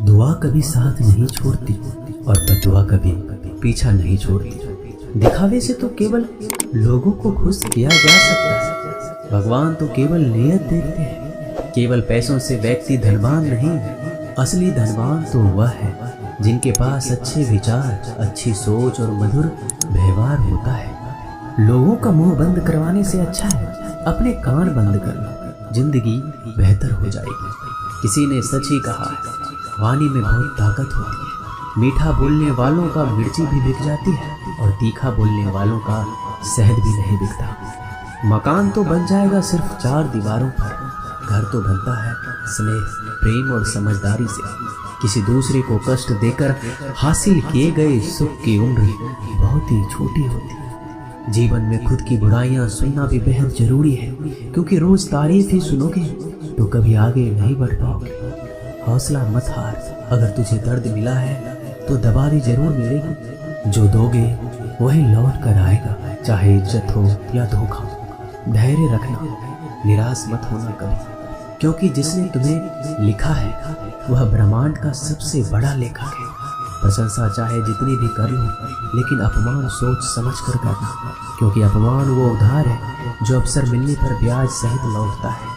दुआ कभी साथ नहीं छोड़ती और बददुआ कभी पीछा नहीं छोड़ती। दिखावे से तो केवल लोगों को खुश किया जा सकता है। भगवान तो केवल नियत देखते हैं। केवल पैसों से व्यक्ति धनवान नहीं, असली धनवान तो वह है जिनके पास अच्छे विचार, अच्छी सोच और मधुर व्यवहार होता है। लोगों का मुंह बंद करवाने से अच्छा है अपने कान बंद कर लो, जिंदगी बेहतर हो जाएगी। किसी ने सच ही कहा है, वाणी में बहुत ताकत होती है। मीठा बोलने वालों का मिर्ची भी बिक जाती है और तीखा बोलने वालों का शहद भी नहीं बिकता। मकान तो बन जाएगा सिर्फ 4 दीवारों पर, घर तो बनता है स्नेह, प्रेम और समझदारी से। किसी दूसरे को कष्ट देकर हासिल किए गए सुख की उम्र बहुत ही छोटी होती है। जीवन में खुद की बुराइयां सुनना भी बेहद जरूरी है, क्योंकि रोज तारीफ ही सुनोगे तो कभी आगे नहीं बढ़ पाओगे। हौसला मत हार, अगर तुझे दर्द मिला है तो दबारी जरूर मिलेगी। जो दोगे वही लौट कर आएगा, चाहे इज्जत हो या धोखा। धैर्य रखना, निराश मत होना कभी, क्योंकि जिसने तुम्हें लिखा है वह ब्रह्मांड का सबसे बड़ा लेखक है। प्रशंसा चाहे जितनी भी कर लो, लेकिन अपमान सोच समझ कर करना, क्योंकि अपमान वो उधार है जो अवसर मिलने पर ब्याज सहित लौटता है।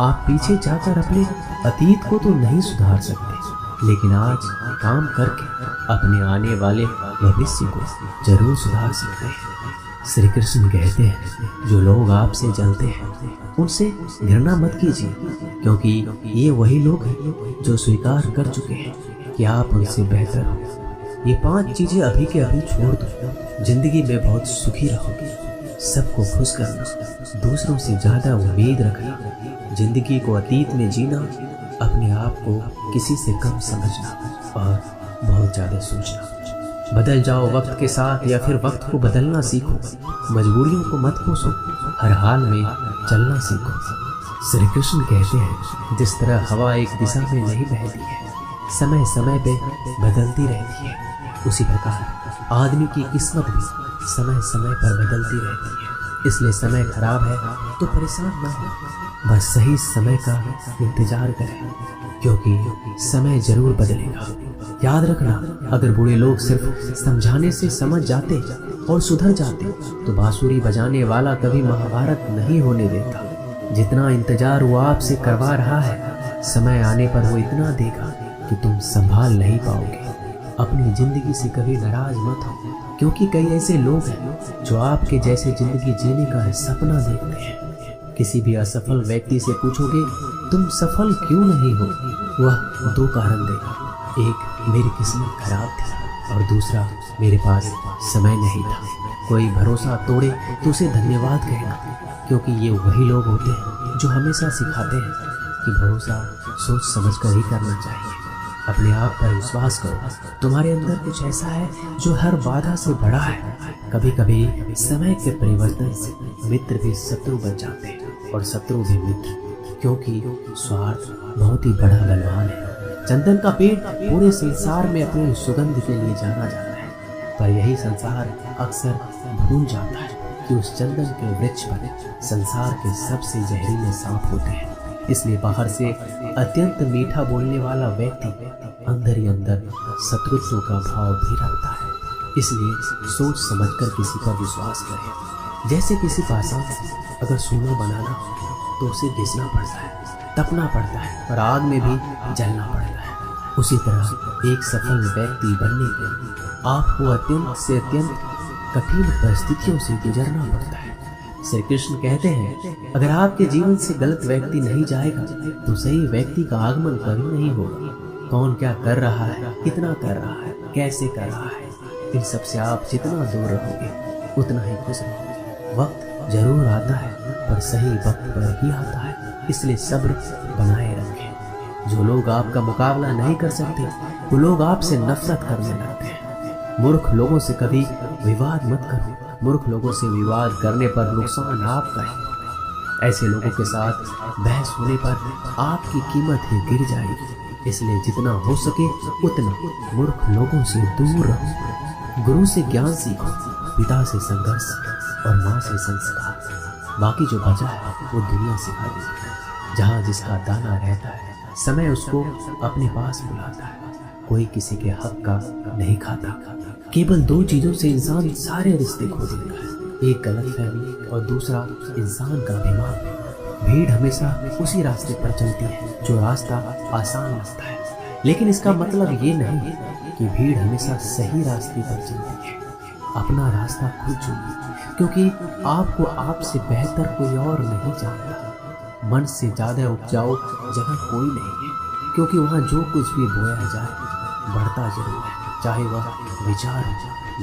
आप पीछे जाकर अपने अतीत को तो नहीं सुधार सकते, लेकिन आज काम करके अपने आने वाले भविष्य को जरूर सुधार सकते हैं। श्री कृष्ण कहते हैं, जो लोग आपसे जलते हैं उनसे घृणा मत कीजिए, क्योंकि ये वही लोग हैं जो स्वीकार कर चुके हैं कि आप उनसे बेहतर हो। ये 5 चीजें अभी के अभी छोड़ दो, जिंदगी में बहुत सुखी रहोगे। सबको खुश करना, दूसरों से ज्यादा उम्मीद रखना, जिंदगी को अतीत में जीना, अपने आप को किसी से कम समझना और बहुत ज्यादा सोचना। बदल जाओ वक्त के साथ या फिर वक्त को बदलना सीखो। मजबूरियों को मत कोसो, हर हाल में चलना सीखो। श्री कृष्ण कहते हैं, जिस तरह हवा एक दिशा में नहीं बहती है, समय समय पे बदलती रहती है, उसी प्रकार आदमी की किस्मत भी समय समय पर बदलती रहती है। इसलिए समय खराब है तो परेशान न हो, बस सही समय का इंतजार करें, क्योंकि समय जरूर बदलेगा। याद रखना, अगर बुरे लोग सिर्फ समझाने से समझ जाते और सुधर जाते तो बांसुरी बजाने वाला कभी महाभारत नहीं होने देता। जितना इंतजार वो आपसे करवा रहा है, समय आने पर वो इतना देगा कि तुम संभाल नहीं पाओगे। अपनी जिंदगी से कभी नाराज मत हो, क्योंकि कई ऐसे लोग हैं जो आपके जैसे जिंदगी जीने का सपना देखते हैं। किसी भी असफल व्यक्ति से पूछोगे तुम सफल क्यों नहीं हो, वह 2 कारण देगा। एक, मेरी किस्मत खराब थी, और दूसरा, मेरे पास समय नहीं था। कोई भरोसा तोड़े तो उसे धन्यवाद कहना, क्योंकि ये वही लोग होते हैं जो हमेशा सिखाते हैं कि भरोसा सोच समझ कर ही करना चाहिए। अपने आप पर विश्वास करो, तुम्हारे अंदर कुछ ऐसा है जो हर बाधा से बड़ा है। कभी कभी समय के परिवर्तन से मित्र भी शत्रु बन जाते हैं और शत्रु भी मित्र, क्योंकि स्वार्थ बहुत ही बड़ा बलवान है। चंदन का पेड़ पूरे संसार में अपने सुगंध के लिए जाना जाता है, पर यही संसार अक्सर भूल जाता है कि उस चंदन के वृक्ष पर संसार के सबसे जहरीले सांप होते हैं। इसलिए बाहर से अत्यंत मीठा बोलने वाला व्यक्ति अंदर ही अंदर शत्रुत्व का भाव भी रखता है। इसलिए सोच समझकर किसी पर विश्वास करें। जैसे किसी पाषाण से अगर सोना बनाना हो तो उसे घिसना पड़ता है, तपना पड़ता है और आग में भी जलना पड़ता है। उसी तरह एक सफल व्यक्ति बनने के लिए आपको अत्यंत से अत्यंत कठिन परिस्थितियों से गुजरना पड़ता है। श्री कृष्ण कहते हैं, अगर आपके जीवन से गलत व्यक्ति नहीं जाएगा तो सही व्यक्ति का आगमन कभी नहीं होगा। कौन क्या कर रहा है, कितना कर रहा है, कैसे कर रहा है, इन सब से आप जितना दूर रहोगे उतना ही खुश रहोगे। वक्त जरूर आता है, पर सही वक्त पर ही आता है, इसलिए सब्र बनाए रखें। जो लोग आपका मुकाबला नहीं कर सकते वो लोग आपसे नफरत करने लगते हैं। मूर्ख लोगों से कभी विवाद मत करो, मूर्ख लोगों से विवाद करने पर नुकसान आपका है। ऐसे लोगों के साथ बहस होने पर आपकी कीमत ही गिर जाएगी। इसलिए जितना हो सके उतना मूर्ख लोगों से दूर रहो। गुरु से ज्ञान सीखो, पिता से संघर्ष और माँ से संस्कार। बाकी जो बचा है वो दुनिया सिखा देगी। जहाँ जिसका दाना रहता है समय उसको अपने पास बुलाता है। कोई किसी के हक का नहीं खाता। केवल दो चीजों से इंसान सारे रिश्ते खो देता है, एक गलतफहमी और दूसरा इंसान का अभिमान। भीड़ हमेशा उसी रास्ते पर चलती है जो रास्ता आसान लगता है, लेकिन इसका मतलब ये नहीं कि भीड़ हमेशा सही रास्ते पर चलती है। अपना रास्ता खुद चुनिए, क्योंकि आपको आपसे बेहतर कोई और नहीं जानता। मन से ज्यादा उपजाऊ जगह कोई नहीं है, क्योंकि वहाँ जो कुछ भी बोया जाए बढ़ता जरूर है, चाहे वह विचार हो,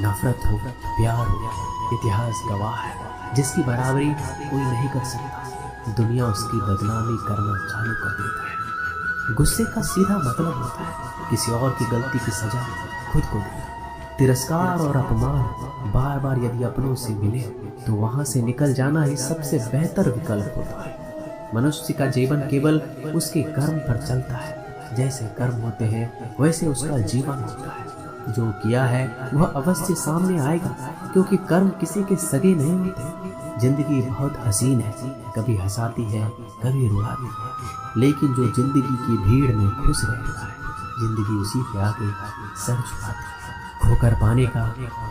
नफरत हो, प्यार हो। इतिहास गवाह है, जिसकी बराबरी कोई नहीं कर सकता, दुनिया उसकी बदनामी करना चालू कर देता है। गुस्से का सीधा मतलब होता है किसी और की गलती की सजा खुद को देना। तिरस्कार और अपमान बार बार यदि अपनों से मिले तो वहां से निकल जाना ही सबसे बेहतर विकल्प होता है। मनुष्य का जीवन केवल उसके कर्म पर चलता है। जैसे कर्म होते हैं वैसे उसका जीवन होता है। जो किया है वह अवश्य सामने आएगा, क्योंकि कर्म किसी के सगे नहीं होते। जिंदगी बहुत हसीन है, कभी हंसाती है, कभी रुलाती है, लेकिन जो जिंदगी की भीड़ में खुश रहता है, जिंदगी उसी के आगे सर झुकाती है। खोकर पाने का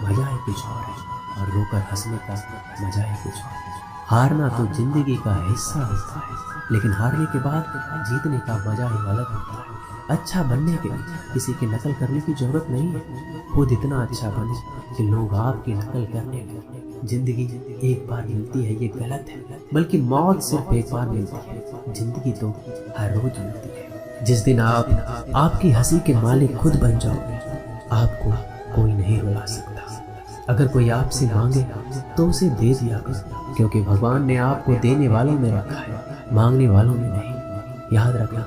मजा ही कुछ और है और रोकर हंसने का मजा ही कुछ और। हारना तो जिंदगी का हिस्सा होता है, लेकिन हारने के बाद जीतने का मजा ही अलग होता है। अच्छा बनने के लिए किसी की नकल करने की जरूरत नहीं है, खुद इतना अच्छा बने कि लोग आपकी नकल करने लगे। जिंदगी एक बार मिलती है ये गलत है, बल्कि मौत सिर्फ एक बार मिलती है। जिंदगी तो हर रोज मिलती है। जिस दिन आप आपकी हंसी के मालिक खुद बन जाओगे, आपको कोई नहीं रुला सकता। अगर कोई आपसे मांगे तो उसे दे दिया करो, क्योंकि भगवान ने आपको देने वालों में रखा है, मांगने वालों में नहीं। याद रखना,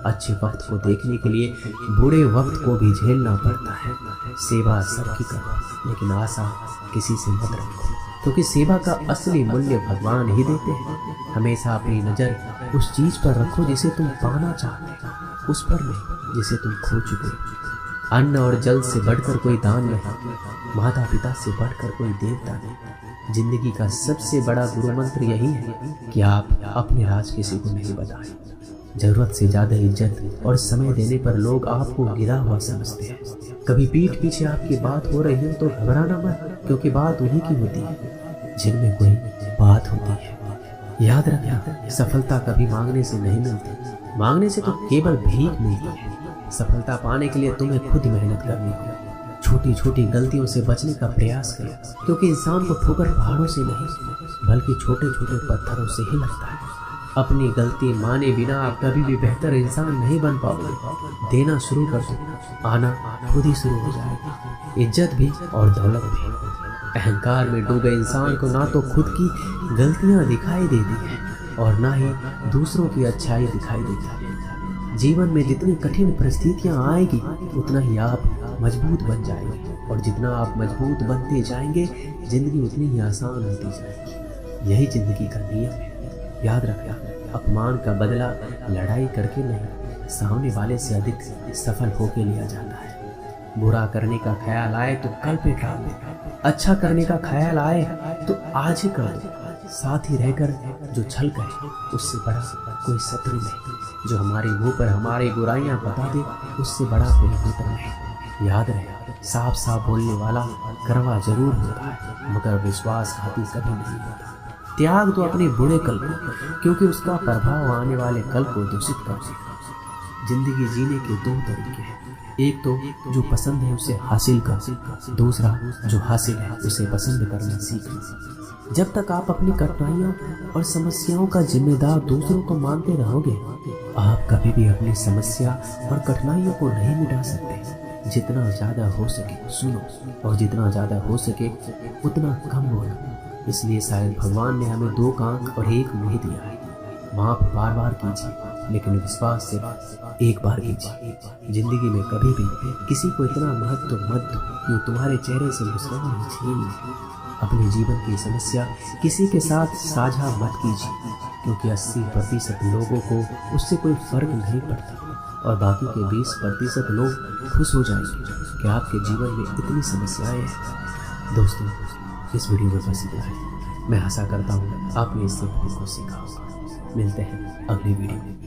अच्छे वक्त को देखने के लिए बुरे वक्त को भी झेलना पड़ता है। सेवा सबकी करो, लेकिन आशा किसी से मत रखो, क्योंकि सेवा का असली मूल्य भगवान ही देते हैं। हमेशा अपनी नजर उस चीज पर रखो जिसे तुम पाना चाहते हो, उस पर नहीं जिसे तुम खो चुके हो। अन्न और जल से बढ़कर कोई दान नहीं, माता पिता से बढ़कर कोई देवता नहीं। जिंदगी का सबसे बड़ा गुरु मंत्र यही है कि आप अपने राज किसी को नहीं बताएं। जरूरत से ज्यादा इज्जत और समय देने पर लोग आपको गिरा हुआ समझते हैं। कभी पीठ पीछे आपकी बात हो रही हो तो घबराना मत, क्योंकि बात उन्हीं की होती है जिनमें कोई बात होती है। याद रखना, सफलता कभी मांगने से नहीं मिलती, मांगने से तो केवल भीख मिलती है। सफलता पाने के लिए तुम्हें खुद मेहनत करनी होगी। छोटी छोटी गलतियों से बचने का प्रयास करो, क्योंकि इंसान को ठोकर पहाड़ों से नहीं बल्कि छोटे छोटे पत्थरों से ही लगता है। अपनी गलती माने बिना आप कभी भी बेहतर इंसान नहीं बन पाओगे। देना शुरू कर दो, आना खुद ही शुरू हो जाएगा, इज्जत भी और दौलत भी। अहंकार में डूबे इंसान को ना तो खुद की गलतियां दिखाई देती है और ना ही दूसरों की अच्छाई दिखाई देती है। जीवन में जितनी कठिन परिस्थितियां आएगी उतना ही आप मजबूत बन जाएंगे, और जितना आप मजबूत बनते जाएंगे जिंदगी उतनी ही आसान होती जाएगी। यही जिंदगी का नियम है। याद रखना, अपमान का बदला लड़ाई करके नहीं, सामने वाले से अधिक सफल होके लिया जाता है। बुरा करने का ख्याल आए तो कल पे टाल दो, अच्छा करने का ख्याल आए तो आज ही कर दो। साथ ही रहकर जो छल करे उससे बड़ा कोई शत्रु नहीं। जो हमारे मुंह पर हमारी बुराइयां बता दे उससे बड़ा कोई मित्र नहीं। याद रहे, साफ साफ बोलने वाला कड़वा जरूर होता है, मगर विश्वासघाती कभी नहीं होता। त्याग तो अपने बुरे कल को, क्योंकि उसका प्रभाव आने वाले कल को दूषित कर सकता है। जिंदगी जीने के दो तरीके हैं, एक तो जो पसंद है उसे हासिल कर, दूसरा जो हासिल है उसे पसंद करना सीखना। जब तक आप अपनी कठिनाइयों और समस्याओं का जिम्मेदार दूसरों को मानते रहोगे, आप कभी भी अपनी समस्या और कठिनाइयों को नहीं मिटा सकते। जितना ज्यादा हो सके सुनो, और जितना ज्यादा हो सके उतना कम बोलो। इसलिए शायद भगवान ने हमें दो कान और एक मुंह दिया है। माफ बार बार कीजिए, लेकिन विश्वास सिर्फ एक बार कीजिए। जिंदगी में कभी भी किसी को इतना महत्व मत दो कि तुम्हारे चेहरे से मुस्कान छीन ले। अपने जीवन की समस्या किसी के साथ साझा मत कीजिए, क्योंकि 80% लोगों को उससे कोई फर्क नहीं पड़ता और बाकी के 20% लोग खुश हो जाएंगे कि आपके जीवन में इतनी समस्याएं हैं। दोस्तों, इस वीडियो में बस इतना है। मैं आशा करता हूँ आपने इससे बहुत कुछ सीखा होगा। मिलते हैं अगली वीडियो में।